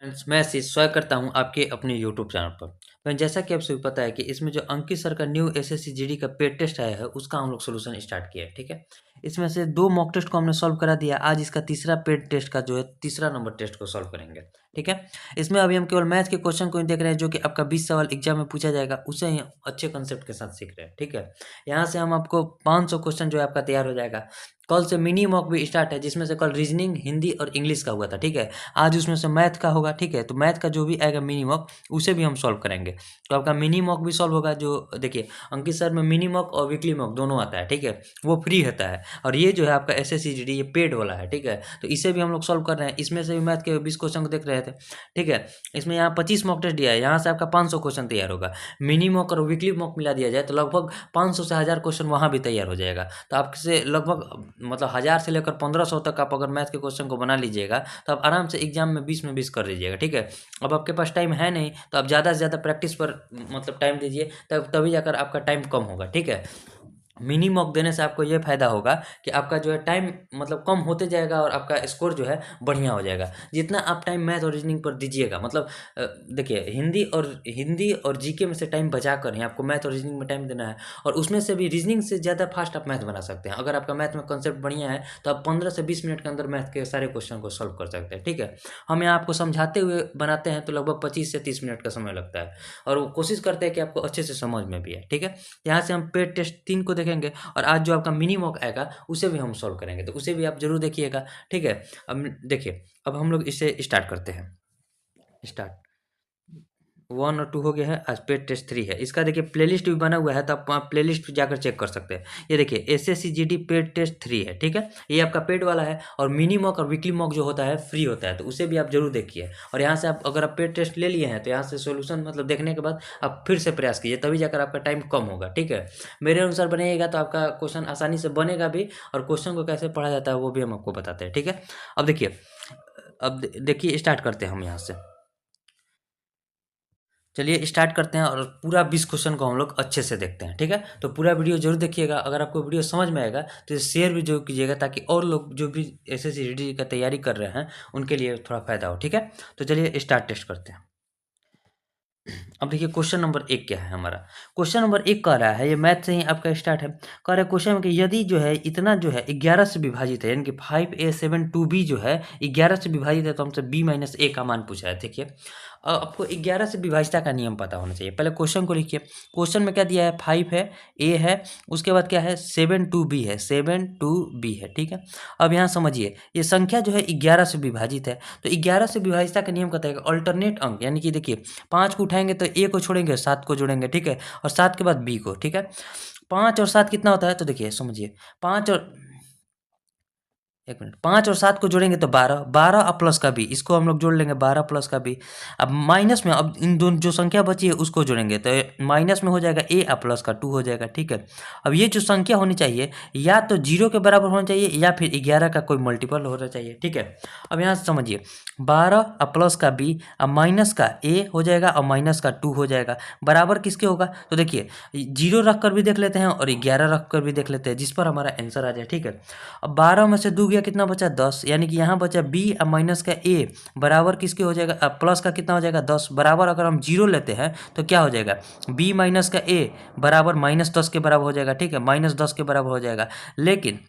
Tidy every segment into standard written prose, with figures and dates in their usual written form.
Friends, मैं आशीष स्वागत करता हूं आपके अपने यूट्यूब चैनल पर। फ्रेंड्स, जैसा कि आप सभी पता है कि इसमें जो अंकित सर का न्यू एसएससी जीडी का पेड टेस्ट आया है उसका हम लोग सोल्यूशन स्टार्ट किया है। ठीक है, इसमें से 2 मॉक टेस्ट को हमने सॉल्व करा दिया। आज इसका तीसरा पेड टेस्ट का जो है तीसरा नंबर टेस्ट को सॉल्व करेंगे। ठीक है, इसमें अभी हम केवल मैथ के क्वेश्चन को ही देख रहे हैं जो कि आपका 20 सवाल एग्जाम में पूछा जाएगा, उसे ही अच्छे कंसेप्ट के साथ सीख रहे हैं। ठीक है, यहाँ से हम आपको 500 क्वेश्चन जो है आपका तैयार हो जाएगा। कल से मिनी मॉक भी स्टार्ट है जिसमें से कल रीजनिंग, हिंदी और इंग्लिश का हुआ था। ठीक है, आज उसमें से मैथ का होगा। ठीक है, तो मैथ का जो भी आएगा मिनी मॉक उसे भी हम सॉल्व करेंगे। तो आपका मिनी मॉक भी सॉल्व होगा। जो देखिए, अंकित सर में मिनी मॉक और वीकली मॉक दोनों आता है। ठीक है, वो फ्री होता है और ये जो है आपका एसएससी जीडी ये पेड वाला है। ठीक है, तो इसे भी हम लोग सॉल्व कर रहे हैं। इसमें से भी मैथ के 20 क्वेश्चन को देख रहे थे। ठीक है, इसमें यहाँ 25 मॉक टेस्ट दिया है, यहाँ से आपका 500 क्वेश्चन तैयार होगा। मिनी मॉक और वीकली मॉक मिला दिया जाए तो लगभग 500 से 1000 क्वेश्चन वहाँ भी तैयार हो जाएगा। तो आपसे लगभग मतलब 1000 से लेकर 1500 तक आप अगर मैथ के क्वेश्चन को बना लीजिएगा तो आप आराम से एग्जाम में 20 में 20 कर लीजिएगा। ठीक है, अब आपके पास टाइम है नहीं तो आप ज़्यादा से ज़्यादा प्रैक्टिस पर मतलब टाइम दीजिए, तब तभी जाकर आपका टाइम कम होगा। ठीक है, मिनी मॉक देने से आपको ये फ़ायदा होगा कि आपका जो है टाइम मतलब कम होते जाएगा और आपका स्कोर जो है बढ़िया हो जाएगा। जितना आप टाइम मैथ और रीजनिंग पर दीजिएगा मतलब देखिए, हिंदी और जीके में से टाइम बचा कर ही आपको मैथ और रीजनिंग में टाइम देना है। और उसमें से भी रीजनिंग से ज़्यादा फास्ट आप मैथ बना सकते हैं। अगर आपका मैथ में कंसेप्ट बढ़िया है तो आप 15 से 20 मिनट के अंदर मैथ के सारे क्वेश्चन को सॉल्व कर सकते हैं। ठीक है, हम यहाँ आपको समझाते हुए बनाते हैं तो लगभग 25 से 30 मिनट का समय लगता है और वो कोशिश करते हैं कि आपको अच्छे से समझ में भी आए। ठीक है, यहाँ से हम पेड टेस्ट 3 को देखेंगे और आज जो आपका मिनी मॉक आएगा उसे भी हम सॉल्व करेंगे, तो उसे भी आप ज़रूर देखिएगा। ठीक है, अब देखिए, अब हम लोग इसे स्टार्ट करते हैं। स्टार्ट 1 और 2 हो गया है। आज पेड टेस्ट 3 है। इसका देखिए प्लेलिस्ट भी बना हुआ है तो आप प्लेलिस्ट जाकर चेक कर सकते हैं। ये देखिए एसएससी जीडी पेड टेस्ट 3 है। ठीक है, ये आपका पेड वाला है और मिनी मॉक और वीकली मॉक जो होता है फ्री होता है, तो उसे भी आप जरूर देखिए। और यहाँ से आप अगर आप पेड टेस्ट ले लिए हैं तो यहाँ से सोल्यूशन मतलब देखने के बाद आप फिर से प्रयास कीजिए, तभी जाकर आपका टाइम कम होगा। ठीक है, मेरे अनुसार बनेगा तो आपका क्वेश्चन आसानी से बनेगा भी और क्वेश्चन को कैसे पढ़ा जाता है वो भी हम आपको बताते हैं। ठीक है, अब देखिए, अब देखिए स्टार्ट करते हैं हम यहाँ से। चलिए स्टार्ट करते हैं और पूरा 20 क्वेश्चन को हम लोग अच्छे से देखते हैं। ठीक है, तो पूरा वीडियो जरूर देखिएगा। अगर आपको वीडियो समझ में आएगा तो इसे शेयर भी जरूर कीजिएगा ताकि और लोग जो भी एसएससी जीडी का तैयारी कर रहे हैं उनके लिए थोड़ा फायदा हो। ठीक है, तो चलिए स्टार्ट टेस्ट करते हैं। अब देखिए क्वेश्चन नंबर 1 क्या है हमारा। क्वेश्चन नंबर 1 कह रहा है, ये मैथ से ही आपका स्टार्ट है। कह रहा है क्वेश्चन में कि यदि जो है इतना जो है 11 से विभाजित है, यानी कि 5a7 2b जो है 11 से विभाजित है, तो हमसे b-a का मान पूछा है। देखिए, आपको 11 से विभाजिता का नियम पता होना चाहिए। पहले क्वेश्चन को लिखिए। क्वेश्चन में क्या दिया है, 5 है, a है, उसके बाद क्या है 7 2b है, 7 2b है। ठीक है, अब यहाँ समझिए ये संख्या जो है 11 से विभाजित है, तो 11 से विभाजिता का नियम कहता है अल्टरनेट अंक, यानी कि देखिए 5 को उठाएंगे तो a को छोड़ेंगे, 7 को जोड़ेंगे। ठीक है, और 7 के बाद b को। ठीक है, 5 और 7 कितना होता है, तो देखिए समझिए, 5 और 1 मिनट, 5 और 7 को जोड़ेंगे तो 12, 12 और प्लस का बी, इसको हम लोग जोड़ लेंगे 12 प्लस का बी। अब माइनस में, अब इन दोनों जो संख्या बची है उसको जोड़ेंगे तो माइनस में हो जाएगा ए और प्लस का 2 हो जाएगा। ठीक है, अब ये जो संख्या होनी चाहिए या तो 0 के बराबर होना चाहिए या फिर 11 का कोई मल्टीपल होना चाहिए। ठीक है, अब यहाँ से समझिए 12 और प्लस का बी और माइनस का ए हो जाएगा और माइनस का 2 हो जाएगा, बराबर किसके होगा, तो देखिए 0 रख कर भी देख लेते हैं और 11 रख कर भी देख लेते हैं, जिस पर हमारा आंसर आ जाए। ठीक है, अब 12 में से 2 गया, कितना बचा 10, यानी कि यहाँ बचा b और माइनस का a बराबर किसके हो जाएगा, प्लस का कितना हो जाएगा 10, बराबर अगर हम 0 लेते हैं तो क्या हो जाएगा, b माइनस का a बराबर -10 के बराबर हो जाएगा। ठीक है, -10 के बराबर हो जाएगा। लेकिन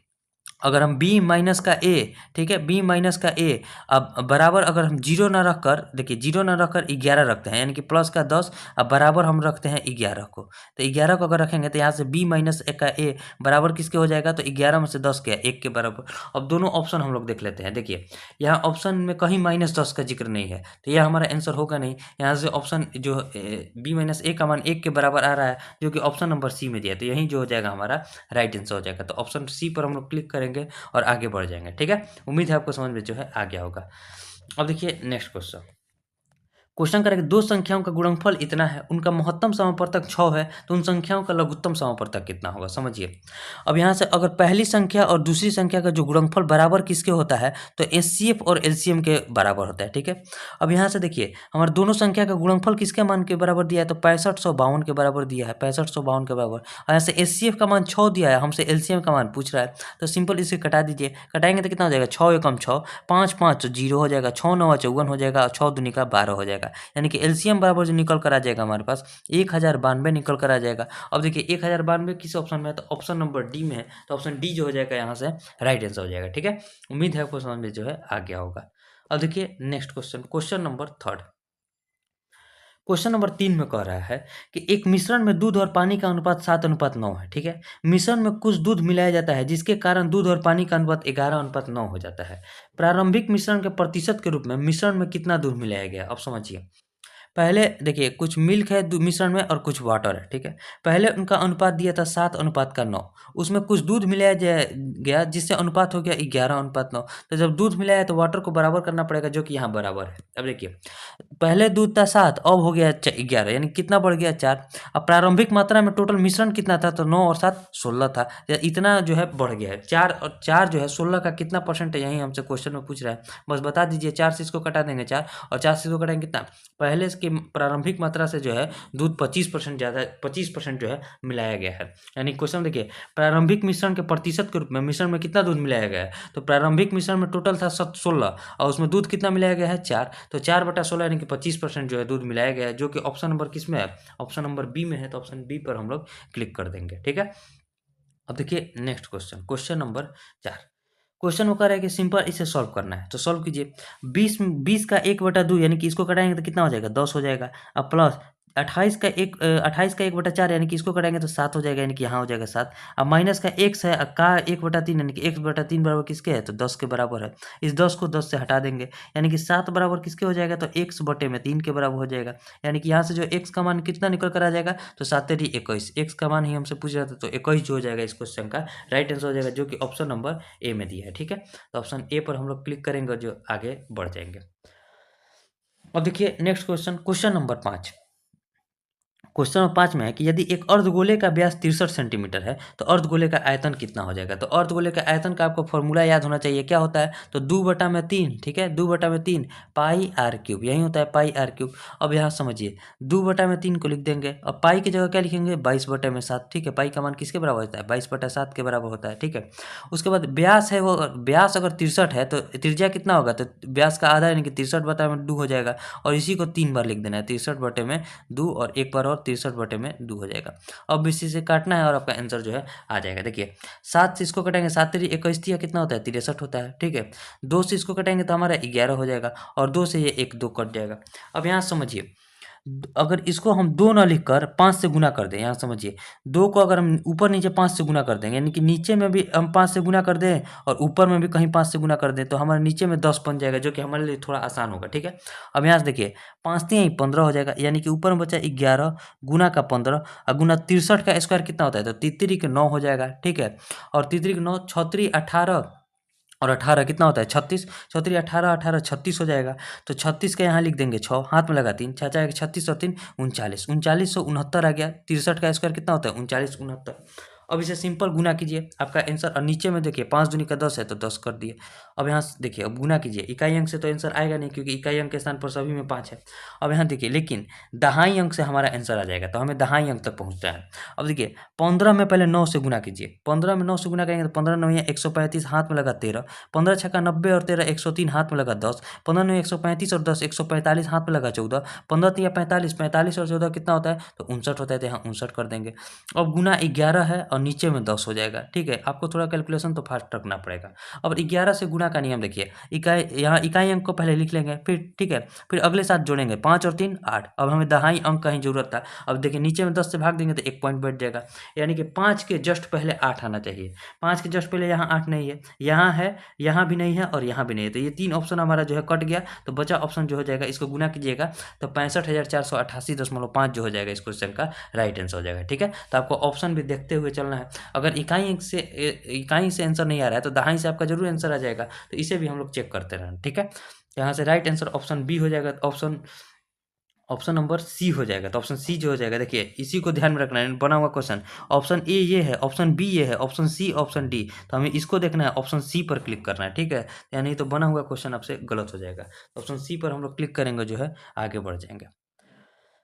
अगर हम b माइनस का a, ठीक है, b माइनस का a अब बराबर अगर हम 0 ना रख कर, देखिए 0 ना रख कर 11 रखते हैं, यानी कि प्लस का 10 अब बराबर हम रखते हैं 11 को, तो 11 को अगर रखेंगे तो यहाँ से b माइनस का a बराबर किसके हो जाएगा, तो 11 में से 10 क्या, 1 के बराबर। अब दोनों ऑप्शन हम लोग देख लेते हैं। देखिए यहाँ ऑप्शन में कहीं -10 का जिक्र नहीं है तो यह हमारा आंसर होगा नहीं। यहाँ से ऑप्शन जो b-a का मान 1 के बराबर आ रहा है जो कि ऑप्शन नंबर सी में दिया है, तो यही जो हो जाएगा हमारा राइट आंसर हो जाएगा। तो ऑप्शन सी पर हम लोग क्लिक करेंगे और आगे बढ़ जाएंगे। ठीक है, उम्मीद है आपको समझ में जो है आ गया होगा। अब देखिए नेक्स्ट क्वेश्चन। क्वेश्चन करें कि दो संख्याओं का गुणनफल इतना है, उनका महत्तम समापवर्तक 6 है, तो उन संख्याओं का लघुत्तम समापवर्तक कितना होगा, समझिए। अब यहाँ से अगर पहली संख्या और दूसरी संख्या का जो गुणनफल बराबर किसके होता है, तो एचसीएफ और एलसीएम के बराबर होता है, ठीक है। अब यहाँ से देखिए हमारे दोनों संख्या का गुणनफल किसके मान के बराबर दिया है, तो 6552 के बराबर दिया है, 6552 के बराबर। और यहाँ से एचसीएफ का मान 6 दिया है, हमसे एलसीएम का मान पूछ रहा है, तो सिंपल इसे कटा दीजिए। कटाएंगे तो कितना हो जाएगा, 6 एकम 6, 5 5 तो 0 हो जाएगा, 6 9 54 हो जाएगा, और 6 दूनी का 12 हो जाएगा। यानी कि एलसीएम बराबर जो निकल कर आ जाएगा हमारे पास 1092 निकल कर आ जाएगा। अब देखिए 1092 किस ऑप्शन में है, तो ऑप्शन नंबर डी में है, तो ऑप्शन डी जो हो जाएगा यहाँ से राइट आंसर हो जाएगा, ठीक है। उम्मीद है आपको समझ में जो है आ गया होगा। अब देखिए next question, question number 3। Question number 3 में कह रहा है कि एक मिश्रण में दूध और पानी का अनुपात 7:9 है, ठीक है। मिश्रण में कुछ दूध मिलाया जाता है जिसके कारण दूध और पानी का अनुपात 11:9 हो जाता है। प्रारंभिक मिश्रण के प्रतिशत के रूप में मिश्रण में कितना दूध मिलाया गया, अब समझिए। पहले देखिए कुछ मिल्क है मिश्रण में और कुछ वाटर है, ठीक है। पहले उनका अनुपात दिया था 7:9, उसमें कुछ दूध मिलाया गया जिससे अनुपात हो गया 11:9। तो जब दूध मिलाया तो वाटर को बराबर करना पड़ेगा, जो कि यहाँ बराबर है। अब देखिए पहले दूध था 7, अब हो गया 11, यानी कितना बढ़ गया 4। अब प्रारंभिक मात्रा में टोटल मिश्रण कितना था, तो 9 और 7 16 था, इतना जो है बढ़ गया है। 4 और 4 जो है 16 का कितना परसेंट है, यही हमसे क्वेश्चन में पूछ रहा है। बस बता दीजिए, 4 से इसको कटा देंगे 4, और 4 से इसको कटाएंगे कितना, पहले इसकी प्रारंभिक मात्रा से जो है दूध 25% ज़्यादा, 25% जो है मिलाया गया है। यानी क्वेश्चन देखिए प्रारंभिक मिश्रण के प्रतिशत के रूप में मिश्रण में कितना दूध मिलाया गया है, तो प्रारंभिक मिश्रण में टोटल था 16 और उसमें दूध कितना मिलाया गया है 4, तो 4/16 यानी कि 25% जो है दूध मिलाया गया है, जो कि ऑप्शन नंबर किस में है, ऑप्शन नंबर बी में है। तो ऑप्शन बी पर हम लोग क्लिक कर देंगे, ठीक है। अब देखिए next question, question number 4। Question वो कह रहा है कि सिंपल इसे सॉल्व करना है, तो सॉल्व कीजिए। 20 का 1/2 यानी कि इसको कटाएंगे तो कितना हो जाएगा, 10 हो जाएगा। अब प्लस 28 का 1/4 यानी कि इसको कटाएंगे तो 7 हो जाएगा, यानी कि यहाँ हो जाएगा 7। अब माइनस का x है का 1/3 यानी कि 1/3 बराबर किसके है, तो 10 के बराबर है। इस 10 को 10 से हटा देंगे, यानी कि 7 बराबर किसके हो जाएगा, तो x/3 के बराबर हो जाएगा। यानी कि यहाँ से जो x का मान कितना निकल कर आ जाएगा, तो 7 3 21, x का मान ही हमसे पूछ रहा था, तो 21 जो हो जाएगा इस क्वेश्चन का राइट आंसर हो जाएगा, जो कि ऑप्शन नंबर ए में दिया है, ठीक है। तो ऑप्शन ए पर हम लोग क्लिक करेंगे और जो आगे बढ़ जाएंगे। अब देखिए next question, question number 5। Question number 5 में है कि यदि एक अर्धगोले का व्यास 63 सेंटीमीटर है तो अर्धगोले का आयतन कितना हो जाएगा। तो अर्धगोले का आयतन का आपको फॉर्मूला याद होना चाहिए, क्या होता है, तो 2/3, ठीक है, 2/3 पाई आर क्यूब, यही होता है पाई आर क्यूब। अब यहाँ समझिए 2/3 को लिख देंगे और पाई की जगह क्या लिखेंगे, 22/7, ठीक है। पाई का मान किसके बराबर होता है, 22/7 के बराबर होता है, ठीक है। उसके बाद व्यास है, वो व्यास अगर 63 है तो त्रिज्या कितना होगा, तो व्यास का आधा यानी कि 63/2 हो जाएगा, और इसी को 3 बार लिख देना है, 63/2 और एक बार और 63/2 हो जाएगा। अब इसी से काटना है और आपका आंसर जो है आ जाएगा। देखिए 7 से इसको कटेंगे, 7 3 21 कितना होता है, 63 होता है, ठीक है। 2 से इसको कटेंगे तो हमारा 11 हो जाएगा, और 2 से ये 1 2 कट जाएगा। अब यहाँ समझिए अगर इसको हम 2 ना लिखकर 5 से गुना कर दें, यहाँ समझिए 2 को अगर हम ऊपर नीचे 5 से गुना कर देंगे, यानी कि नीचे में भी हम 5 से गुना कर दें और ऊपर में भी कहीं 5 से गुना कर दें, तो हमारे नीचे में 10 बन जाएगा, जो कि हमारे लिए थोड़ा आसान होगा, ठीक है। अब यहाँ से देखिए 5 3 15 हो जाएगा, यानी कि ऊपर में बचा 11 गुना का 15 और गुना 63 का स्क्वायर कितना होता है, तो 33 के 9 हो जाएगा, ठीक है। और 33 के 9 36 18 और 18 कितना होता है 36, 36 18 18 36 हो जाएगा। तो 36 का यहाँ लिख देंगे 6, हाथ में लगा 3, 6 जाएगा 36 और 3 39, 3969 आ गया। 63 का स्क्वायर कितना होता है 3969। अब इसे सिंपल गुना कीजिए, आपका आंसर, और नीचे में देखिए 5 दूनी का 10 है तो 10 कर दिए। अब यहाँ से देखिए अब गुना कीजिए, इकाई अंक से तो आंसर आएगा नहीं, क्योंकि इकाई अंक के स्थान पर सभी में 5 है। अब यहाँ देखिए लेकिन दहाई अंक से हमारा आंसर आ जाएगा, तो हमें दहाई अंक तक पहुँचता है। अब देखिए 15 में पहले 9 से गुना कीजिए, 15 में 9 से गुना करेंगे तो 15 9 135, हाथ में लगा 13, 15 छक्का 90 और 13 103, हाथ में लगा 10, 15 9 135 और 10 145, हाथ में लगा 14, 15 3 45, 45 और 14 कितना होता है, तो 59 होता है, तो यहाँ 59 कर देंगे। अब गुना 11 है और नीचे में 10 हो जाएगा, ठीक है। आपको थोड़ा कैलकुलेशन तो फास्ट रखना पड़ेगा। अब 11 से गुना का नियम देखिए, यहाँ इकाई अंक को पहले लिख लेंगे, फिर ठीक है, फिर अगले साथ जोड़ेंगे 5 और 3 8। अब हमें दहाई अंक का ही जरूरत था। अब देखिए नीचे में 10 से भाग देंगे तो 1 पॉइंट बैठ जाएगा, यानी कि 5 के जस्ट पहले 8 आना चाहिए। 5 के जस्ट पहले यहाँ 8 नहीं है, यहाँ है, यहाँ भी नहीं है और यहाँ भी नहीं है, तो ये 3 ऑप्शन हमारा जो है कट गया। तो बचा ऑप्शन जो हो जाएगा, इसको गुना कीजिएगा तो 65,488.5 जो हो जाएगा इस क्वेश्चन का राइट आंसर हो जाएगा, ठीक है। तो आपको ऑप्शन भी देखते हुए चलना है। अगर इकाई से आंसर नहीं आ रहा है तो दहाई से आपका जरूर आंसर आ जाएगा, तो इसे भी हम लोग चेक करते रहना, ठीक है। यहाँ से राइट आंसर ऑप्शन बी हो जाएगा। ऑप्शन ऑप्शन नंबर सी हो जाएगा। तो ऑप्शन सी जो हो जाएगा, देखिए इसी को ध्यान में रखना है, बना हुआ क्वेश्चन ऑप्शन ए ये है, ऑप्शन बी ये है, ऑप्शन सी, ऑप्शन डी, तो हमें इसको देखना है, ऑप्शन सी पर क्लिक करना है, ठीक है। यानी तो बना हुआ क्वेश्चन आपसे गलत हो जाएगा। तो ऑप्शन सी पर हम लोग क्लिक करेंगे, जो है आगे बढ़ जाएंगे।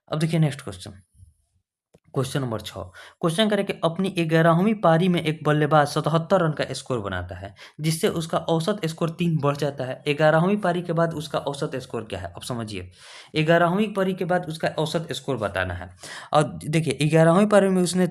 अब देखिए next question, question number 6। Question करें कि अपनी 11वीं पारी में एक बल्लेबाज 77 रन का स्कोर बनाता है, जिससे उसका औसत स्कोर 3 बढ़ जाता है। 11वीं पारी के बाद उसका औसत स्कोर क्या है? अब समझिए, 11वीं पारी के बाद उसका औसत स्कोर बताना है। और देखिए 11वीं पारी में उसने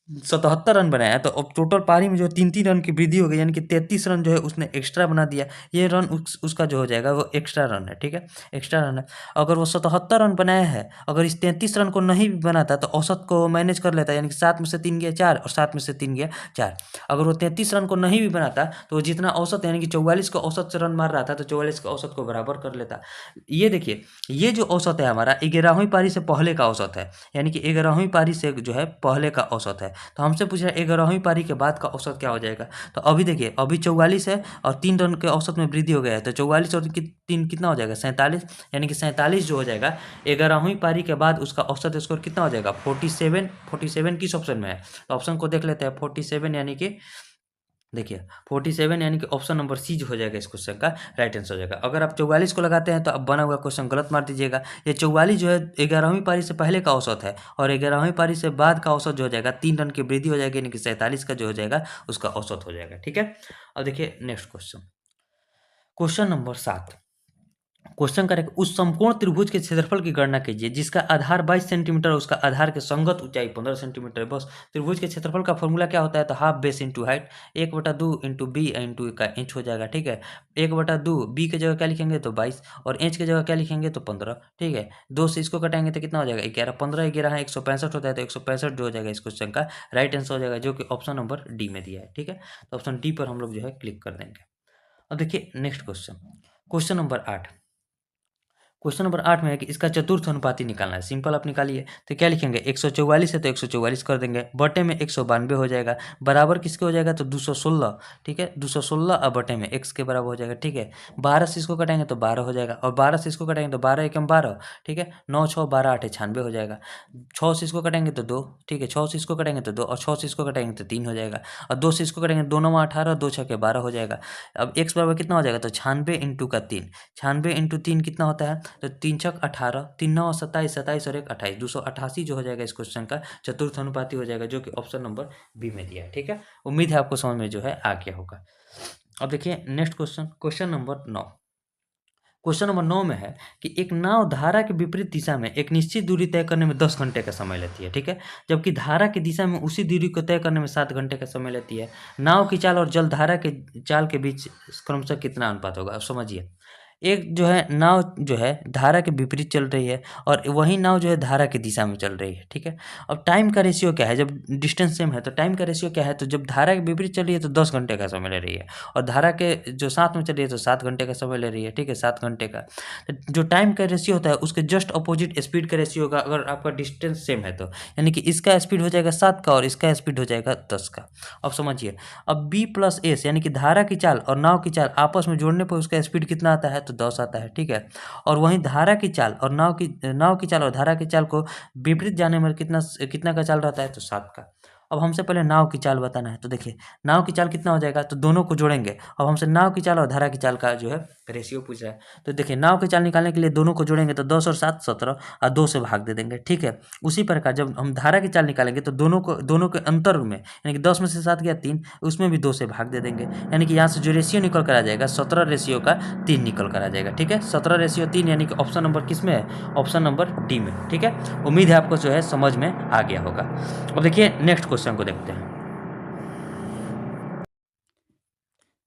77 रन बनाया, तो अब टोटल पारी में जो 3-3 रन की वृद्धि हो गई, यानी कि 33 रन जो है उसने एक्स्ट्रा बना दिया। ये रन उसका जो हो जाएगा वो एक्स्ट्रा रन है, ठीक है, एक्स्ट्रा रन है। अगर वो 77 रन बनाया है, अगर इस 33 रन को नहीं भी बनाता तो औसत को मैनेज कर लेता, यानी कि 7 में से 3 गया 4 और 7 में से 3 गया 4। अगर वो 33 रन को नहीं भी बनाता तो वो जितना औसत, यानी कि 44 का औसत से रन मार रहा था, तो 44 का औसत को बराबर कर लेता। ये देखिए, ये जो औसत है हमारा 11वीं पारी से पहले का औसत है, यानी कि 11वीं पारी से जो है पहले का औसत है। तो हमसे पूछ रहा है 11वीं पारी के बाद का औसत क्या हो जाएगा। तो अभी देखिए, अभी 44 है और 3 रन के औसत में वृद्धि हो गया है, तो 44 और 3 कितना हो जाएगा? 47, यानी कि 47 जो हो जाएगा 11वीं पारी के बाद उसका औसत स्कोर कितना हो जाएगा? 47। 47 किस ऑप्शन में है? तो ऑप्शन को देख लेते हैं। 47 यानी कि देखिए 47 यानी कि ऑप्शन नंबर सी जो हो जाएगा इस क्वेश्चन का राइट आंसर हो जाएगा। अगर आप 44 को लगाते हैं तो अब बना हुआ क्वेश्चन गलत मार दीजिएगा। ये 44 जो है 11वीं पारी से पहले का औसत है, और 11वीं पारी से बाद का औसत जो हो जाएगा 3 रन की वृद्धि हो जाएगी, यानी कि 47 का जो हो जाएगा उसका औसत हो जाएगा, ठीक है। अब देखिए next question, question number 7। Question करें, उस समकोण त्रिभुज के क्षेत्रफल की गणना कीजिए जिसका आधार 22 सेंटीमीटर और उसका आधार के संगत ऊंचाई 15 सेंटीमीटर है। बस त्रिभुज के क्षेत्रफल का फॉर्मूला क्या होता है? तो half base into height, 1/2 into B into का इंच हो जाएगा, ठीक है। 1/2 बी की जगह क्या लिखेंगे? तो 22, और इंच की जगह क्या लिखेंगे? तो 15, ठीक है। 2 से इसको कटाएंगे तो कितना हो जाएगा? 11, 15 11 है 165 होता है, तो 165 जो हो जाएगा इस क्वेश्चन का राइट आंसर हो जाएगा, जो कि ऑप्शन नंबर डी में दिया है, ठीक है। तो ऑप्शन डी पर हम लोग जो है क्लिक कर देंगे। अब देखिए next question, question number 8। Question number 8 में है कि इसका चतुर्थ अनुपाती निकालना है। सिंपल आप निकालिए, तो क्या लिखेंगे? 144 है तो 144 कर देंगे, बटे में 192 हो जाएगा, बराबर किसके हो जाएगा? तो 216, ठीक है। 216 और बटे में x के बराबर हो जाएगा, ठीक है। 12 से इसको कटाएंगे तो 12 हो जाएगा, और 12 से इसको कटाएंगे तो 12 एकम 12, ठीक है। 9 6 12 8 96 हो जाएगा। 6 से इसको कटाएंगे तो 2, ठीक है। 6 से इसको कटाएंगे तो 2, और 6 से इसको कटाएंगे तो 3 हो जाएगा, और 2 से इसको कटाएंगे 2 9 18, 2 6 12 हो जाएगा। अब x बराबर कितना हो जाएगा? तो 96 इंटू का 3, 96 इंटू 3 कितना होता है? तो 3 छक 18, 3 9 27, 27 और 1 28, 288 जो हो जाएगा इस क्वेश्चन का चतुर्थ अनुपाती हो जाएगा, जो कि ऑप्शन नंबर बी में दिया है, ठीक है। उम्मीद है आपको समझ में जो है आ गया होगा। अब देखिए next question, question number 9। Question number 9 में है कि एक नाव धारा के विपरीत दिशा में एक निश्चित दूरी तय करने में 10 घंटे का समय लेती है, ठीक है। जबकि धारा की दिशा में उसी दूरी को तय करने में 7 घंटे का समय लेती है। नाव की चाल और जल धारा के चाल के बीच क्रमशः कितना अनुपात होगा? अब समझिए, एक जो है नाव जो है धारा के विपरीत चल रही है, और वही नाव जो है धारा की दिशा में चल रही है, ठीक है। अब टाइम का रेशियो क्या है? जब डिस्टेंस सेम है तो टाइम का रेशियो क्या है? तो जब धारा के विपरीत चल रही है तो 10 घंटे का समय ले रही है, और धारा के जो साथ में चल रही है तो 7 घंटे का समय ले रही है, ठीक है, 7 घंटे का। तो जो टाइम का रेशियो होता है उसके जस्ट अपोजिट स्पीड का रेशियो होगा, अगर आपका डिस्टेंस सेम है तो, यानी कि इसका स्पीड हो जाएगा 7 का और इसका स्पीड हो जाएगा 10 का। अब समझिए, अब बी प्लस एस यानी कि धारा की चाल और नाव की चाल आपस में जोड़ने पर उसका स्पीड कितना आता है? तो 10 आता है, ठीक है। और वहीं धारा की चाल और नाव की चाल और धारा की चाल को विपरीत जाने में कितना कितना का चाल रहता है? तो 7 का। अब हमसे पहले नाव की चाल बताना है, तो देखिए नाव की चाल कितना हो जाएगा? तो दोनों को जोड़ेंगे। अब हमसे नाव की चाल और धारा की चाल का जो है रेशियो पूछ रहा है, तो देखिए नाव की चाल निकालने के लिए दोनों को जोड़ेंगे तो 10 और 7 17, और 2 से भाग दे देंगे, ठीक है। उसी प्रकार जब हम धारा की चाल निकालेंगे तो दोनों के अंतर में, यानी कि 10 में से 7 गया 3, उसमें भी 2 से भाग दे देंगे, यानी कि यहाँ से जो रेशियो निकल कर आ जाएगा 17 रेशियो का 3 निकल कर आ जाएगा, ठीक है। 17 रेशियो 3, यानी कि ऑप्शन नंबर किस में है? ऑप्शन नंबर डी में, ठीक है। उम्मीद है आपको जो है समझ में आ गया होगा। अब देखिए नेक्स्ट क्वेश्चन को देखते हैं।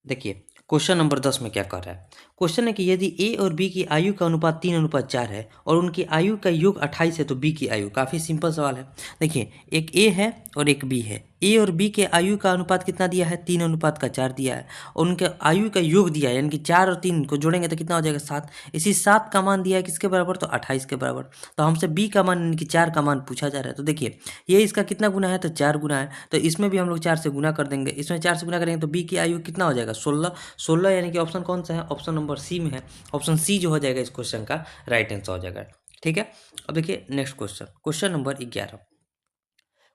देखिए क्वेश्चन नंबर 10 में क्या कह रहा है? क्वेश्चन है कि यदि ए और बी की आयु का अनुपात 3:4 है और उनकी आयु का योग 28 है तो बी की आयु, काफ़ी सिंपल सवाल है। देखिए एक ए है और एक बी है, ए और बी के आयु का अनुपात कितना दिया है? 3:4 दिया है, और उनके आयु का योग दिया है, यानी कि 4 और 3 को जोड़ेंगे तो कितना हो जाएगा? 7। इसी 7 का मान दिया है किसके बराबर? तो 28 के बराबर। तो हमसे बी का मान यानी कि 4 का मान पूछा जा रहा है, तो देखिए ये इसका कितना गुना है? तो 4 गुना है, तो इसमें भी हम लोग 4 से गुना कर देंगे। इसमें 4 से गुना करेंगे तो बी की आयु कितना हो जाएगा? 16। 16 यानी कि ऑप्शन कौन सा है? ऑप्शन नंबर सी में है। ऑप्शन सी जो हो जाएगा इस क्वेश्चन का राइट आंसर हो जाएगा, ठीक है। अब देखिए next question, question number 11।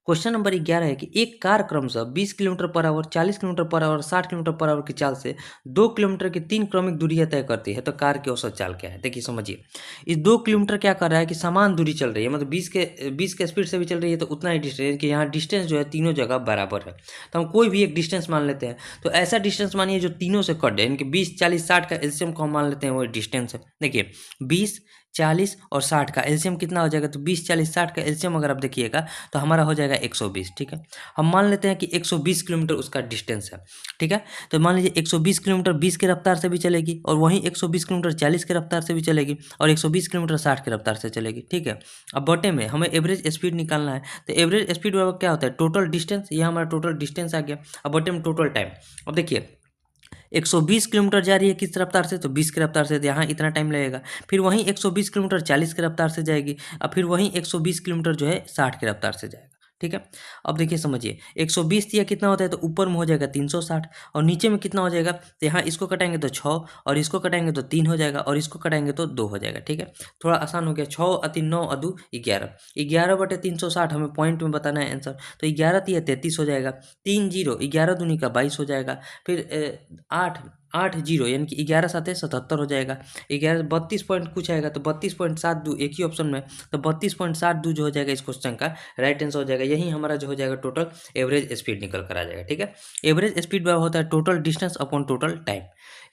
Question number 11 है कि एक कार क्रमशः 20 kilometre per hour, 40 kilometre per hour, 60 kilometre per hour की चाल से 2 किलोमीटर की 3 क्रमिक दूरियां तय करती है, तो कार की औसत चाल क्या है? देखिए समझिए, इस 2 किलोमीटर क्या कर रहा है कि समान दूरी चल रही है, मतलब 20 के स्पीड से भी चल रही है, तो उतना ही डिस्टेंस कि यहाँ डिस्टेंस जो है तीनों जगह बराबर है। तो हम कोई भी एक डिस्टेंस मान लेते हैं, तो ऐसा डिस्टेंस मानिए जो तीनों से कट जाए, यानी कि 20, 40, 60 का एलसीएम को हम मान लेते हैं वो डिस्टेंस है। देखिए 20, 40 और 60 का एलसीएम कितना हो जाएगा? तो 20, 40, 60 का एलसीएम अगर आप देखिएगा तो हमारा हो जाएगा 120। ठीक है, हम मान लेते हैं कि 120 किलोमीटर उसका डिस्टेंस है। ठीक है, तो मान लीजिए 120 किलोमीटर 20 की रफ्तार से भी चलेगी, और वहीं 120 किलोमीटर 40 की रफ्तार से भी चलेगी, और 120 किलोमीटर 60 की रफ्तार से चलेगी। ठीक है, अब बटे में हमें एवरेज स्पीड निकालना है, तो एवरेज स्पीड क्या होता है? टोटल डिस्टेंस, ये हमारा टोटल डिस्टेंस आ गया। अब बटे में टोटल टाइम। अब देखिए 120 किलोमीटर जा रही है किस रफ्तार से? तो 20 की रफ्तार से, तो यहाँ इतना टाइम लगेगा। फिर वहीं 120 किलोमीटर 40 की रफ्तार से जाएगी, और फिर वहीं 120 किलोमीटर जो है 60 की रफ्तार से जाएगा। ठीक है, अब देखिए समझिए 120 दिया कितना होता है? तो ऊपर में हो जाएगा 360, और नीचे में कितना हो जाएगा? तो यहाँ इसको कटाएंगे तो 6, और इसको कटाएंगे तो 3 हो जाएगा, और इसको कटाएंगे तो 2 हो जाएगा। ठीक है, थोड़ा आसान हो गया। 6 और 3 9 और 2 11, 11 बटे 360 हमें पॉइंट में बताना है आंसर, तो 11 तिया 33 हो जाएगा, 3 जीरो 11 दूनी का 22 हो जाएगा, फिर 8 8 जीरो यानी कि 11 साते 77 हो जाएगा, 11 32 पॉइंट कुछ आएगा, तो 32.72 एक ही ऑप्शन में, तो 32.72 जो हो जाएगा इस क्वेश्चन का राइट आंसर हो जाएगा। यही हमारा जो हो जाएगा टोटल एवरेज स्पीड निकल कर आ जाएगा। ठीक है, एवरेज स्पीड होता है total distance upon total time.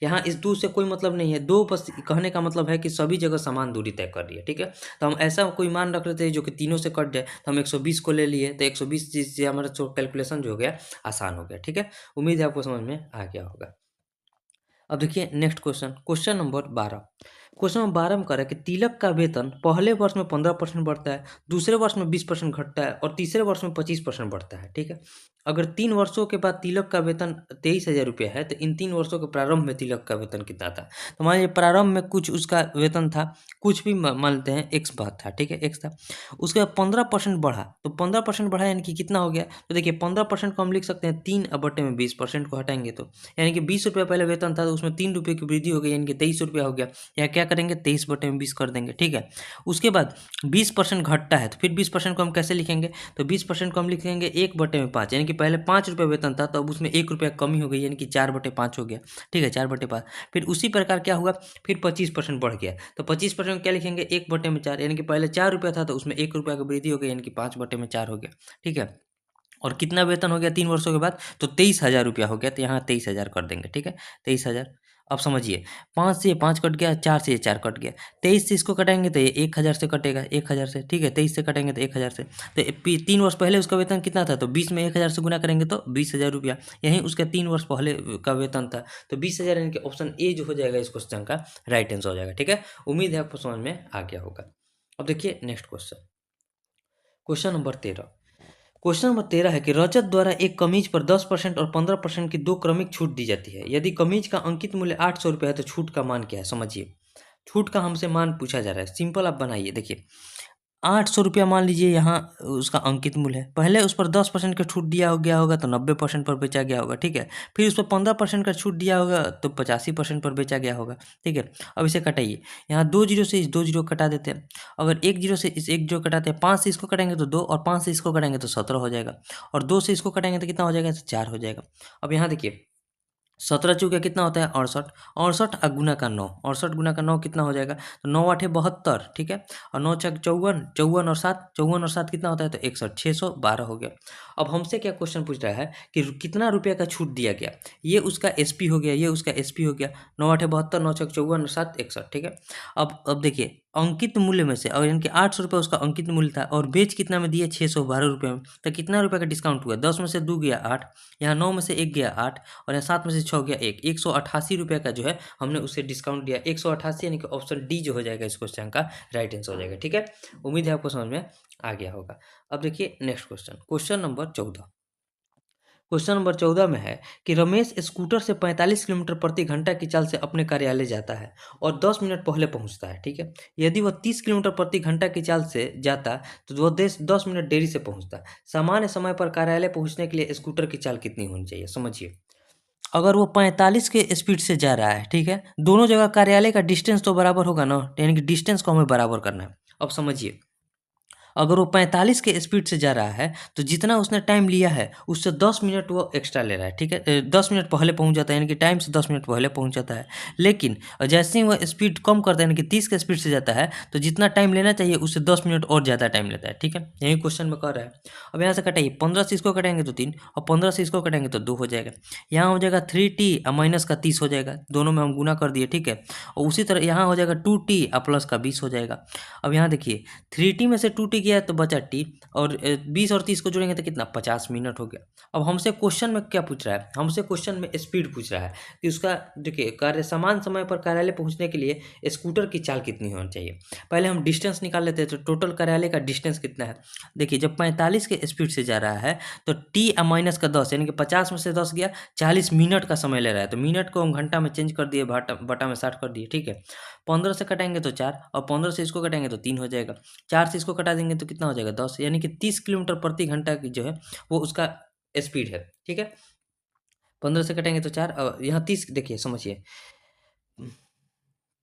यहाँ इस दो से कोई मतलब नहीं है, दो बस कहने का मतलब है कि सभी जगह समान दूरी तय कर रही है। ठीक है, तो हम ऐसा कोई मान रख लेते हैं जो कि तीनों से कट जाए, तो हम 120 को ले लिए, तो 120 से हमारा कैलकुलेशन जो हो गया आसान हो गया। ठीक है, उम्मीद है आपको समझ में आ गया होगा। अब देखिए next question, question number 12। Question number 12 में कह रहा है कि तिलक का वेतन पहले वर्ष में 15% बढ़ता है, दूसरे वर्ष में 20% घटता है, और तीसरे वर्ष में 25% बढ़ता है। ठीक है, अगर 3 वर्षों के बाद तिलक का वेतन 23,000 रुपया है, तो इन 3 वर्षों के प्रारंभ में तिलक का वेतन कितना था? तो मान लीजिए प्रारंभ में कुछ उसका वेतन था, कुछ भी मान लेते हैं एक्स बात था। ठीक है, एक्स था, उसके बाद 15% बढ़ा, तो 15% बढ़ा यानी कि कितना हो गया? तो देखिए 15% को हम लिख सकते हैं 3 बटे में 20% को हटाएंगे, तो यानी कि 20 रुपया पहले वेतन था, तो उसमें 3 रुपये की वृद्धि हो गई, यानी कि 23 रुपया हो गया। या क्या करेंगे? 23 बटे में 20 कर देंगे। ठीक है, उसके बाद 20% घटता है, तो फिर 20% को हम कैसे लिखेंगे? तो 20% को हम लिखेंगे 1 बटे में 5, यानी कि पहले 5 रुपये वेतन था, तो अब उसमें 1 रुपया कमी हो गई, यानी कि 4 बटे 5 हो गया। ठीक है, 4 बटे 5। फिर उसी प्रकार क्या हुआ? फिर 25% बढ़ गया, तो 25% को क्या लिखेंगे? 1 बटे में 4, यानी कि पहले 4 रुपया था, तो उसमें 1 रुपया की वृद्धि हो गई, यानी कि 5 बटे में 4 हो गया। ठीक है, और कितना वेतन हो गया 3 वर्षों के बाद? तो 23,000 रुपया हो गया, तो यहाँ 23,000 कर देंगे। ठीक है, 23,000। अब समझिए 5 से ये 5 कट गया, 4 से ये 4 कट गया, 23 से इसको कटाएंगे तो ये 1,000 से कटेगा, 1,000 से। ठीक है, 23 से कटेंगे तो 1,000 से, तो 3 वर्ष पहले उसका वेतन कितना था? तो 20 में 1,000 से गुना करेंगे तो 20,000 रुपया, यही उसका 3 वर्ष पहले का वेतन था। तो 20,000 यानी कि ऑप्शन ए जो हो जाएगा इस क्वेश्चन का राइट आंसर हो जाएगा। ठीक है, उम्मीद है आपको समझ में आ गया होगा। अब देखिए next question, question number 13। Question number 13 है कि रजत द्वारा एक कमीज पर 10% और 15% की दो क्रमिक छूट दी जाती है। यदि कमीज का अंकित मूल्य 800 रुपये है, तो छूट का मान क्या है? समझिए, छूट का हमसे मान पूछा जा रहा है। सिंपल आप बनाइए। देखिए 800 रुपया मान लीजिए यहाँ उसका अंकित मूल्य है, पहले उस पर 10% का छूट दिया हो गया होगा, तो 90% पर बेचा गया होगा। ठीक है, फिर उस पर 15% का छूट दिया होगा, तो 85% पर बेचा गया होगा। ठीक है, अब इसे कटाइए, यहाँ 2 जीरो से इस 2 जीरो कटा देते हैं, अगर 1 जीरो से इस 1 जीरो कटाते हैं, 5 से इसको कटाएंगे तो 2, और 5 से इसको कटाएंगे तो 17 हो जाएगा, और 2 से इसको कटाएंगे तो कितना हो जाएगा? तो 4 हो जाएगा। अब यहाँ देखिए 17 चौके कितना होता है? 68, 68 गुना का 9, 68 गुना का 9 कितना हो जाएगा? तो 9 आठे 72। ठीक है, और 9 छक 54, 54 और 7, 54 और 7 कितना होता है? तो 61, 612 हो गया। अब हमसे क्या क्वेश्चन पूछ रहा है कि कितना रुपये का छूट दिया गया? ये उसका एसपी हो गया, ये उसका एसपी हो गया। 9 आठे 72, 9 छक 54 और 7 61। ठीक है, अब देखिए अंकित मूल्य में से, और यानी कि 800 रुपये उसका अंकित मूल्य था, और बेच कितना में दिए? 612 रुपये में, तो कितना रुपये का डिस्काउंट हुआ? 10 में से 2 गया 8, यहाँ 9 में से 1 गया 8, और यहाँ 7 में से 6 गया 1, 188 रुपये का जो है हमने उसे डिस्काउंट दिया। 188 यानी कि ऑप्शन डी जो हो जाएगा इस क्वेश्चन का राइट आंसर हो जाएगा। ठीक है, उम्मीद है आपको समझ में आ गया होगा। अब देखिए next question, question number 14। Question number 14 में है कि रमेश स्कूटर से 45 किलोमीटर प्रति घंटा की चाल से अपने कार्यालय जाता है और 10 मिनट पहले पहुंचता है। ठीक है, यदि वह 30 किलोमीटर प्रति घंटा की चाल से जाता तो वह 10 मिनट देरी से पहुंचता। सामान्य समय पर कार्यालय पहुंचने के लिए स्कूटर की चाल कितनी होनी चाहिए? समझिए, अगर वो 45 के स्पीड से जा रहा है, ठीक है, दोनों जगह कार्यालय का डिस्टेंस तो बराबर होगा ना, यानी कि डिस्टेंस को हमें बराबर करना है। अब समझिए, अगर वो 45 के स्पीड से जा रहा है तो जितना उसने टाइम लिया है उससे 10 मिनट वो एक्स्ट्रा ले रहा है, ठीक है। 10 मिनट पहले पहुंच जाता है, यानी कि टाइम से 10 मिनट पहले पहुंच जाता है। लेकिन जैसे ही वो स्पीड कम करता है, यानी कि 30 के स्पीड से जाता है, तो जितना टाइम लेना चाहिए उससे 10 मिनट और ज़्यादा टाइम लेता है, ठीक है। यही क्वेश्चन में कह रहा है। अब यहाँ से कटाइए, 15 से इसको कटाएंगे तो 3, और 15 से इसको कटाएंगे तो 2 हो जाएगा। यहाँ हो जाएगा 3t माइनस का 30 हो जाएगा, दोनों में हम गुना कर दिए, ठीक है। और उसी तरह यहाँ हो जाएगा 2t प्लस का 20 हो जाएगा। अब यहाँ देखिए, 3t में से 2t गया तो बचा t, और 20 और 30 को जोड़ेंगे तो कितना, 50 मिनट हो गया। अब हमसे क्वेश्चन में क्या पूछ रहा है, हमसे क्वेश्चन में स्पीड पूछ रहा है कि उसका, देखिए, कार्य समान समय पर कार्यालय पहुंचने के लिए स्कूटर की चाल कितनी होनी चाहिए। पहले हम डिस्टेंस निकाल लेते हैं, तो टोटल कार्यालय का डिस्टेंस कितना है। देखिए, जब 45 के स्पीड से जा रहा है तो t माइनस का 10, यानी कि 50 में से 10 गया, 40 मिनट का समय ले रहा है। तो मिनट को हम घंटा में चेंज कर दिए, बटा में 60 कर दिए, ठीक है। 15 से कटाएंगे तो 4, और 15 से इसको कटाएंगे तो 3 हो जाएगा। 4 से इसको कटा देंगे तो कितना हो जाएगा, 10, यानी कि 30 किलोमीटर प्रति घंटा की जो है वो उसका स्पीड है, ठीक है। 15 से कटेंगे तो 4, यहाँ 30, देखिए समझिए,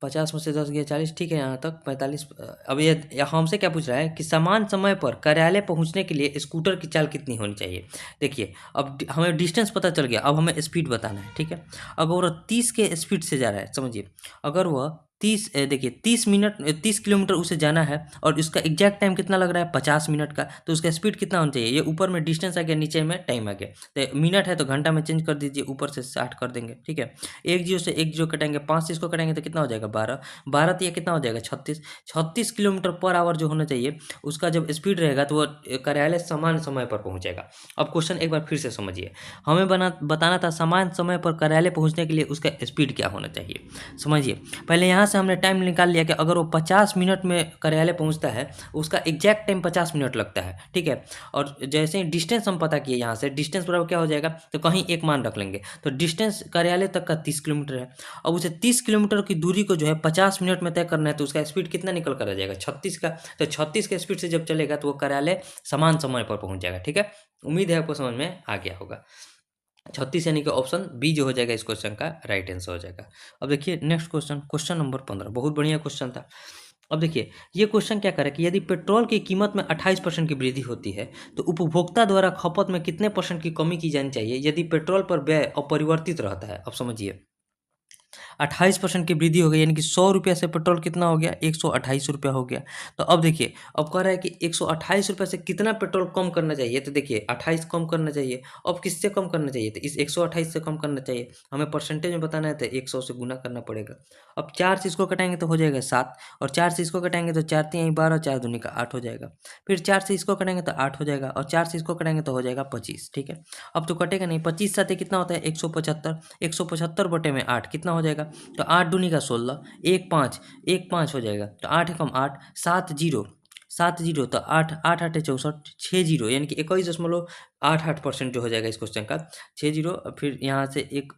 50 में से 10 गया 40, ठीक है, यहाँ तक 45। अब ये हमसे क्या पूछ रहा है कि समान समय पर कार्यालय पहुंचने के लिए स्कूटर की चाल कितनी होनी चाहिए। देखिए, अब हमें डिस्टेंस पता चल गया, अब हमें स्पीड बताना है, ठीक है। अगर वह 30 के स्पीड से जा रहा है, समझिए, अगर वह 30, देखिए 30 किलोमीटर उसे जाना है, और इसका एग्जैक्ट टाइम कितना लग रहा है, 50 मिनट का, तो उसका स्पीड कितना होना चाहिए। ये ऊपर में डिस्टेंस आ गया, नीचे में टाइम आ गया, तो मिनट है तो घंटा में चेंज कर दीजिए, ऊपर से 60 कर देंगे, ठीक है। एक जीरो से एक जीरो कटेंगे, 5 से इसको कटेंगे तो कितना हो जाएगा, 12, 12 तो ये कितना हो जाएगा, 36, 36 किलोमीटर पर आवर जो होना चाहिए उसका जब स्पीड रहेगा तो वह कार्यालय समान समय पर पहुंचेगा। अब क्वेश्चन एक बार फिर से समझिए, हमें बताना था समान समय पर कार्यालय पहुंचने के लिए उसका स्पीड क्या होना चाहिए। समझिए, पहले यहाँ से हमने टाइम निकाल लिया कि अगर वो 50 मिनट में कार्यालय पहुंचता है, उसका एग्जैक्ट टाइम 50 मिनट लगता है, ठीक है। और जैसे ही डिस्टेंस हम पता किए, यहाँ से डिस्टेंस बराबर क्या हो जाएगा, तो कहीं एक मान रख लेंगे, तो डिस्टेंस कार्यालय तक का 30 किलोमीटर है। अब उसे 30 किलोमीटर की दूरी को जो है 50 मिनट में तय करना है, तो उसका स्पीड कितना निकल कर आ जाएगा, 36 का। तो 36 के स्पीड से जब चलेगा तो वो कार्यालय समान समय पर पहुंच जाएगा, ठीक है। उम्मीद है आपको समझ में आ गया होगा। 36 यानी कि ऑप्शन बी जो हो जाएगा इस क्वेश्चन का राइट आंसर हो जाएगा। अब देखिए नेक्स्ट क्वेश्चन, क्वेश्चन नंबर 15, बहुत बढ़िया क्वेश्चन था। अब देखिए, ये क्वेश्चन क्या करे कि यदि पेट्रोल की कीमत में 28% की वृद्धि होती है तो उपभोक्ता द्वारा खपत में कितने परसेंट की कमी की जानी चाहिए यदि पेट्रोल पर व्यय अपरिवर्तित रहता है। अब समझिए, 28% की वृद्धि हो गई, यानी कि 100 रुपये से पेट्रोल कितना हो गया, 128 रुपया हो गया। तो अब देखिए, अब कह रहा है कि 128 रुपये से कितना पेट्रोल कम करना चाहिए, तो देखिए 28 कम करना चाहिए। अब किससे कम करना चाहिए, तो इस 128 से कम करना चाहिए। हमें परसेंटेज में बताना है तो 100 से गुना करना पड़ेगा। अब 4 से इसको कटाएंगे तो हो जाएगा 7, और 4 से इसको कटाएंगे तो 4 3 12, 4 दूनी का 8 हो जाएगा। फिर 4 से इसको कटाएंगे तो 8 हो जाएगा, और 4 से इसको कटाएंगे तो हो जाएगा 25, ठीक है। अब तो कटेगा नहीं, 25 साथ कितना होता है, 175, 175 बटे में 8 कितना हो जाएगा, तो 8 दूनी का 16, 1 5, 1 5 हो जाएगा, तो 8 एकम 8, 7 जीरो, 7 जीरो, तो 8 8 8 64, 6 जीरो, यानी कि 21.88% जो हो जाएगा इस क्वेश्चन का, 6 जीरो। फिर यहाँ से एक,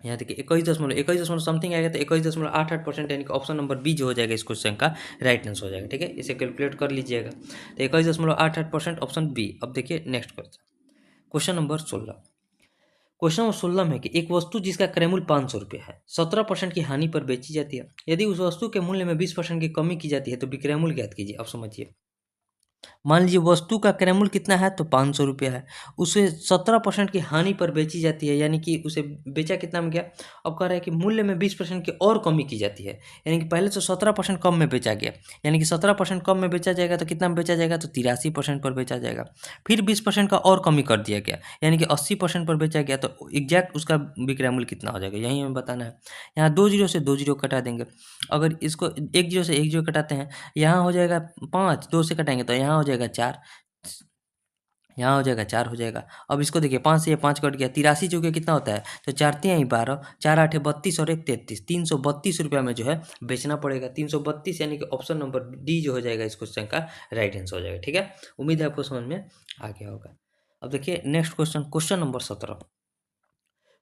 यहाँ देखिए 21 दशमलव समथिंग आएगा, तो 21.88%, यानी कि ऑप्शन नंबर बी जो हो जाएगा इस क्वेश्चन का राइट आंसर हो जाएगा, ठीक है। इसे कैलकुलेट कर लीजिएगा, तो 21.88% ऑप्शन बी। अब देखिए next question, question number 16, question number 16 में है कि एक वस्तु जिसका क्रय मूल्य 500 रुपये है 17% की हानि पर बेची जाती है, यदि उस वस्तु के मूल्य में 20% की कमी की जाती है तो विक्रय मूल्य ज्ञात कीजिए। अब समझिए, मान लीजिए वस्तु का क्रय मूल्य कितना है, तो 500 रुपया है, उसे 17% की हानि पर बेची जाती है, यानी कि उसे बेचा कितना में गया। अब कह रहा है कि मूल्य में 20% की और कमी की जाती है, यानी कि पहले तो 17% कम में बेचा गया, यानी कि 17% कम में बेचा जाएगा तो कितना में बेचा जाएगा, तो 83% पर बेचा जाएगा। फिर 20% का और कमी कर दिया गया, यानी कि 80% पर बेचा गया, तो एग्जैक्ट उसका विक्रय मूल्य कितना हो जाएगा, यही हमें बताना है। यहाँ 2 जीरो से 2 जीरो कटा देंगे, अगर इसको 1 जीरो से 1 जीरो कटाते हैं, यहाँ हो जाएगा 5, 2 से कटाएंगे तो यहाँ हो जाएगा 4, यहाँ हो जाएगा 4 हो जाएगा। अब इसको देखिए, 5 से ये 5 कट गया, 83 चौके कितना होता है, तो 4 3 12, 4 8 32 और 1 33, 332 रुपया में जो है बेचना पड़ेगा। 332 यानी कि ऑप्शन नंबर डी जो हो जाएगा इस क्वेश्चन का राइट आंसर हो जाएगा, ठीक है। उम्मीद है आपको समझ में आ गया होगा। अब देखिए next question, question number 17,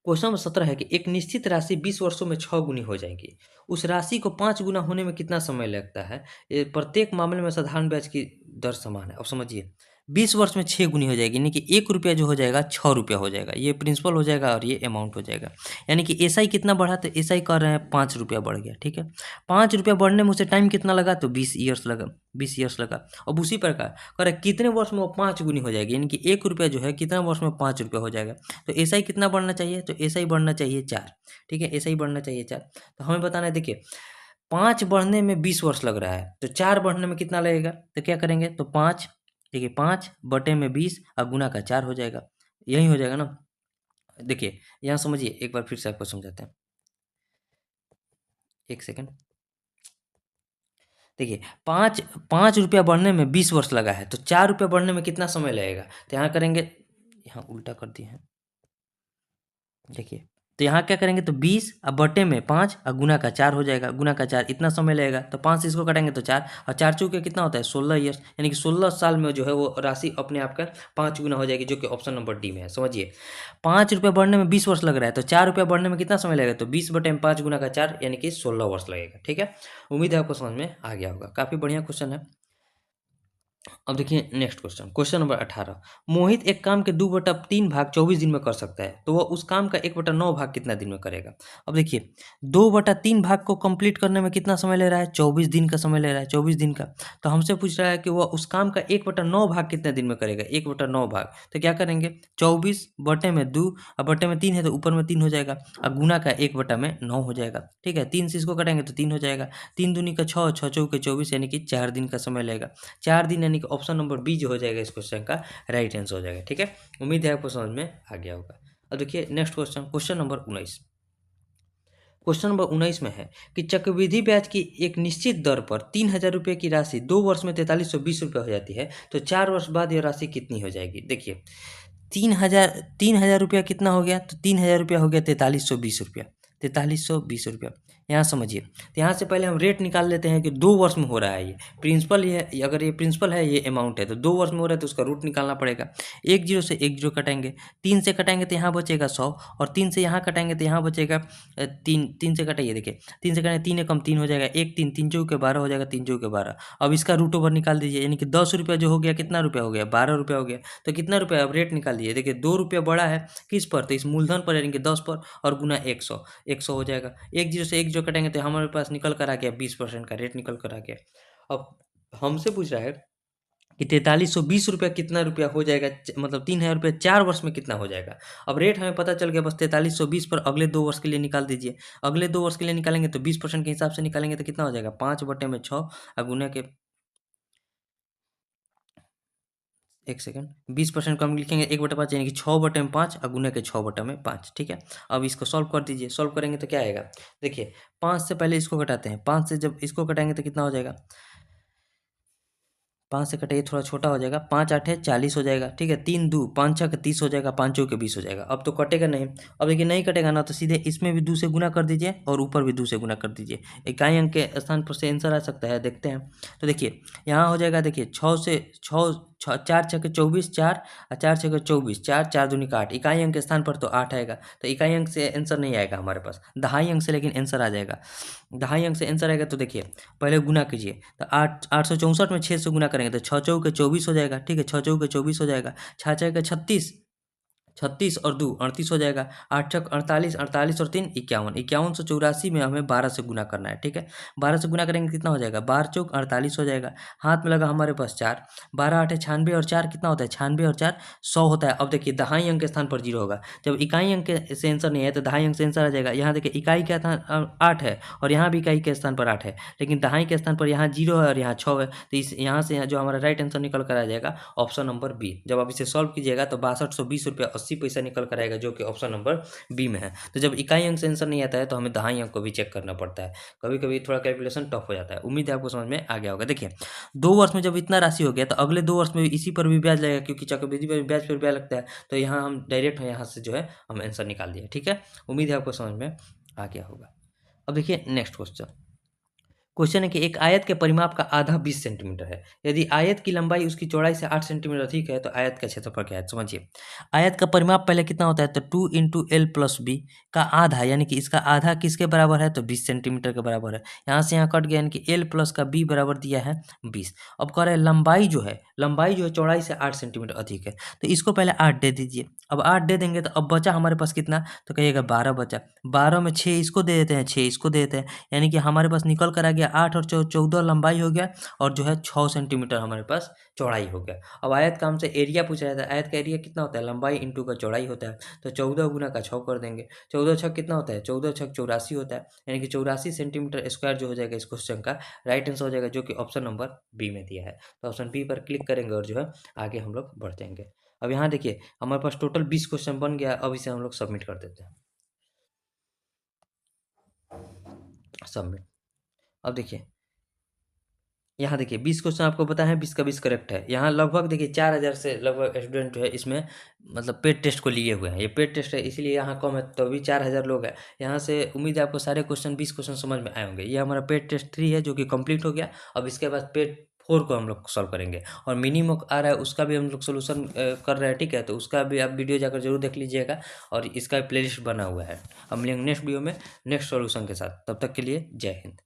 question number 17 है कि एक निश्चित राशि 20 वर्षों में 6 गुनी हो जाएगी, उस राशि को 5 गुना होने में कितना समय लगता है। ये प्रत्येक मामले में साधारण ब्याज की दर समान है। अब समझिए, 20 वर्ष में 6 गुनी हो जाएगी, यानी कि 1 रुपया जो हो जाएगा 6 रुपया हो जाएगा। ये प्रिंसिपल हो जाएगा और ये अमाउंट हो जाएगा। यानी कि एसआई कितना बढ़ा, तो एसआई कर रहे हैं 5 रुपया बढ़ गया, ठीक है। 5 रुपया बढ़ने में उसे टाइम कितना लगा, तो 20 ईयर्स लगा, 20 ईयर्स लगा। अब उसी प्रकार कह रहे कितने वर्ष में वो 5 गुनी हो जाएगी, यानी कि 1 रुपया जो है कितना वर्ष में 5 रुपया हो जाएगा। तो एसआई कितना बढ़ना चाहिए, तो एसआई बढ़ना चाहिए 4, ठीक है। एसआई बढ़ना चाहिए 4। तो हमें बताना है, देखिए 5 बढ़ने में 20 वर्ष लग रहा है, तो 4 बढ़ने में कितना लगेगा, तो क्या करेंगे, तो 5, देखिए 5 बटे में 20 और गुना का 4 हो जाएगा, यही हो जाएगा ना। देखिए यहाँ समझिए, एक बार फिर से आपको समझाते हैं, एक सेकंड। देखिए 5 रुपया बढ़ने में 20 वर्ष लगा है, तो 4 रुपया बढ़ने में कितना समय लगेगा, तो यहाँ करेंगे, यहाँ उल्टा कर दिए हैं, देखिए। तो यहाँ क्या करेंगे, तो 20 अब बटे में 5 और गुना का 4 हो जाएगा, गुना का 4 इतना समय लगेगा। तो 5 से इसको काटेंगे तो 4, और 4 चौके कितना होता है 16 ईयर्स, यानी कि 16 साल में जो है वो राशि अपने आप का 5 गुना हो जाएगी, जो कि ऑप्शन नंबर डी में है। समझिए 5 रुपया बढ़ने में 20 वर्ष लग रहा है, तो 4 रुपया बढ़ने में कितना समय लगेगा, तो 20 बटे में 5 गुना का 4, यानी कि 16 वर्ष लगेगा, ठीक है। उम्मीद है आपको समझ में आ गया होगा, काफ़ी बढ़िया क्वेश्चन है। अब देखिए नेक्स्ट क्वेश्चन, क्वेश्चन नंबर 18। मोहित एक काम के 2/3 भाग 24 दिन में कर सकता है, तो वह उस काम का 1/9 भाग कितना दिन में करेगा। अब देखिए 2/3 भाग को कंप्लीट करने में कितना समय ले रहा है, 24 दिन का समय ले रहा है, 24 दिन का। तो हमसे पूछ रहा है कि वह उस काम का 1/9 भाग कितने दिन में करेगा, 1/9 भाग। तो क्या करेंगे, 24 बटे में 2 और बटे में 3 है, तो ऊपर में 3 हो जाएगा, और गुना का 1/9 हो जाएगा, ठीक है। 3 से इसको कटेंगे तो 3 हो जाएगा, 3 दूनी का 6, 6 चौके 24, यानी कि 4 दिन का समय लगेगा। 4 दिन, यानी कि ऑप्शन नंबर बी जो हो जाएगा इस क्वेश्चन का राइट आंसर हो जाएगा, ठीक है। उम्मीद है आपको समझ में आ गया होगा। अब देखिए next question, question number 19। Question number 19 में है कि चक्रवृद्धि ब्याज की एक निश्चित दर पर 3,000 रुपये की राशि 2 वर्ष में 4320 रुपये हो जाती है, तो 4 वर्ष बाद यह राशि कितनी हो जाएगी। देखिए 3,000 रुपया कितना हो गया, तो 3,000 रुपया हो गया 4320 रुपया, 4320 रुपया। यहाँ समझिए, तो यहाँ से पहले हम रेट निकाल लेते हैं कि 2 वर्ष में हो रहा है ये प्रिंसिपल, ये अगर ये प्रिंसिपल है, ये अमाउंट है, तो 2 वर्ष में हो रहा है, तो उसका रूट निकालना पड़ेगा। 1 जीरो से 1 जीरो कटेंगे, 3 से कटेंगे तो यहाँ बचेगा 100, और 3 से यहाँ कटेंगे तो यहाँ बचेगा 3, 3 से कटाइए, देखिए 3 से कटेंगे 3 एकम 3 हो जाएगा, 1 3, 3 चौके 12 हो जाएगा, 3 चौके 12। अब इसका रूट ओवर निकाल दीजिए, यानी कि 10 रुपया जो हो गया कितना रुपया हो गया, 12 रुपया हो गया। तो कितना रुपया, अब रेट निकाल दिए, देखिए 2 रुपया बड़ा है किस पर, तो इस मूलधन पर, यानी कि 10 पर, और गुना 100, 100 हो जाएगा। 1 जीरो से 1 जीरो कटेंगे तो हमारे पास निकल कर आ गया 20% का रेट निकल कर आ गया। अब हमसे पूछ रहा है कि 4320 रुपया कितना रुपया हो जाएगा, मतलब 3,000 रुपया 4 वर्ष में कितना हो जाएगा। अब रेट हमें पता चल गया, बस 4320 पर अगले 2 वर्ष के लिए निकाल दीजिए। अगले 2 वर्ष के लिए निकालेंगे तो 20% के हिसाब से निकालेंगे तो कितना हो जाएगा, 5 बटे में 6 और गुना के, एक सेकंड, 20% कम लिखेंगे 1/5, यानी कि 6 बटे में 5 और गुना के 6 बटे में 5, ठीक है। अब इसको सॉल्व कर दीजिए, सॉल्व करेंगे तो क्या आएगा, देखिए 5 से पहले इसको घटाते हैं, 5 से जब इसको घटाएंगे तो कितना हो जाएगा, 5 से कटाइए, थोड़ा छोटा हो जाएगा, 5 आठे 40 हो जाएगा, ठीक है। 3 दू 5 छः 30 हो जाएगा, 5 चौके 20 हो जाएगा। अब तो कटेगा नहीं, अब देखिए नहीं कटेगा ना, तो सीधे इसमें भी 2 से गुना कर दीजिए और ऊपर भी 2 से गुना कर दीजिए, इकाई अंक के स्थान पर से आंसर आ सकता है, देखते हैं। तो देखिए यहाँ हो जाएगा, देखिए 6 से 6 4 छः 24, 4 और 4 छः 24, 4 4 दूनी का 8, इकाई अंक के स्थान पर तो 8 आएगा, तो इकाई अंक से आंसर नहीं आएगा हमारे पास, दहाई अंक से लेकिन आंसर आ जाएगा। दहाई अंक से आंसर आएगा, तो देखिए पहले गुना कीजिए, तो 864 में 6 से गुना करेंगे तो 6 चौके 24 हो जाएगा, ठीक है। 6 चौके 24 हो जाएगा, 6 छः के 36, 36 और 2 38 हो जाएगा, 8 छक 48, 48 और 3 51, 5184 में हमें 12 से गुना करना है, ठीक है। 12 से गुना करेंगे कितना हो जाएगा, 12 चौक 48 हो जाएगा, हाथ में लगा हमारे पास 4, 12 आठे 96 और 4 कितना होता है, 96 और 4 100 होता है। अब देखिए दहाई अंक के स्थान पर 0 होगा, जब इकाई अंक से आंसर नहीं है तो दहाई अंक से आंसर आ जाएगा। यहाँ देखिए इकाई का स्थान 8 है और यहाँ भी इकाई के स्थान पर 8 है, लेकिन दहाई के स्थान पर यहाँ 0 है और यहाँ 6 है, तो इस यहाँ से जो हमारा राइट आंसर निकल कर आ जाएगा ऑप्शन नंबर बी। जब आप इसे सॉल्व कीजिएगा तो 6220 रुपया 80 पैसा निकल कर आएगा, जो कि ऑप्शन नंबर बी में है। तो जब इकाई अंक से आंसर नहीं आता है तो हमें दहाई अंक को भी चेक करना पड़ता है, कभी कभी थोड़ा कैलकुलेशन टफ हो जाता है। उम्मीद है आपको समझ में आ गया होगा। देखिए 2 वर्ष में जब इतना राशि हो गया तो अगले 2 वर्ष में इसी पर भी ब्याज लगेगा, क्योंकि चक्रवृद्धि पर ब्याज पर ब्याज लगता है, तो यहाँ हम डायरेक्ट यहाँ से जो है हम आंसर निकाल दिए, ठीक है। उम्मीद है आपको समझ में आ गया होगा। अब देखिए नेक्स्ट क्वेश्चन, क्वेश्चन है कि एक आयत के परिमाप का आधा 20 सेंटीमीटर है। यदि आयत की लंबाई उसकी चौड़ाई से 8 सेंटीमीटर अधिक है तो आयत का क्षेत्रफल क्या है? समझिए, आयत का परिमाप पहले कितना होता है? तो 2 इंटू एल प्लस बी का आधा, यानी कि इसका आधा किसके बराबर है? तो 20 सेंटीमीटर के बराबर है। यहाँ से यहाँ कट गया, यानी कि एल प्लस का बी बराबर दिया है 20। अब कह रहे हैं लंबाई जो है चौड़ाई से 8 सेंटीमीटर अधिक है, तो इसको पहले 8 दे दीजिए। अब 8 दे देंगे तो अब बचा हमारे पास कितना? तो कहिएगा 12 बचा। 12 में 6 इसको दे देते हैं, 6 इसको दे देते हैं, यानी कि हमारे पास निकल कर आ गया 8 और 14 लंबाई हो गया, और जो है 6 सेंटीमीटर हमारे पास चौड़ाई हो गया। अब आयत का हमसे एरिया पूछ रहा था। आयत का एरिया कितना होता है? लंबाई इंटू का चौड़ाई होता है, तो 14 गुना का 6 कर देंगे। 14 छक कितना होता है? 14 छक 84 होता है, यानी कि 84 सेंटीमीटर स्क्वायर जो हो जाएगा इस क्वेश्चन का राइट आंसर हो जाएगा, जो कि ऑप्शन नंबर बी में दिया है। तो ऑप्शन बी पर क्लिक करेंगे और जो है आगे हम लोग बढ़ जाएंगे। अब यहाँ देखिए हमारे पास टोटल 20 क्वेश्चन बन गया। अब इसे हम लोग सबमिट कर देते हैं। सबमिट। अब देखिए यहाँ देखिए 20 क्वेश्चन आपको पता है, 20 का 20 करेक्ट है। यहाँ लगभग देखिए 4000 से लगभग स्टूडेंट जो है इसमें मतलब पेड टेस्ट को लिए हुए हैं। ये पेड टेस्ट है इसलिए यहाँ कम है, तो अभी 4000 लोग हैं। यहाँ से उम्मीद है आपको सारे क्वेश्चन 20 क्वेश्चन समझ में आए होंगे। ये हमारा पेड टेस्ट 3 है जो कि कंप्लीट हो गया। अब इसके बाद पेड 4 को हम लोग सॉल्व करेंगे, और मिनिमम आ रहा है उसका भी हम लोग सोल्यूशन कर रहे हैं, ठीक है। तो उसका भी आप वीडियो जाकर जरूर देख लीजिएगा, और इसका प्लेलिस्ट बना हुआ है। हम मिलेंगे नेक्स्ट वीडियो में नेक्स्ट सोल्यूशन के साथ। तब तक के लिए जय हिंद।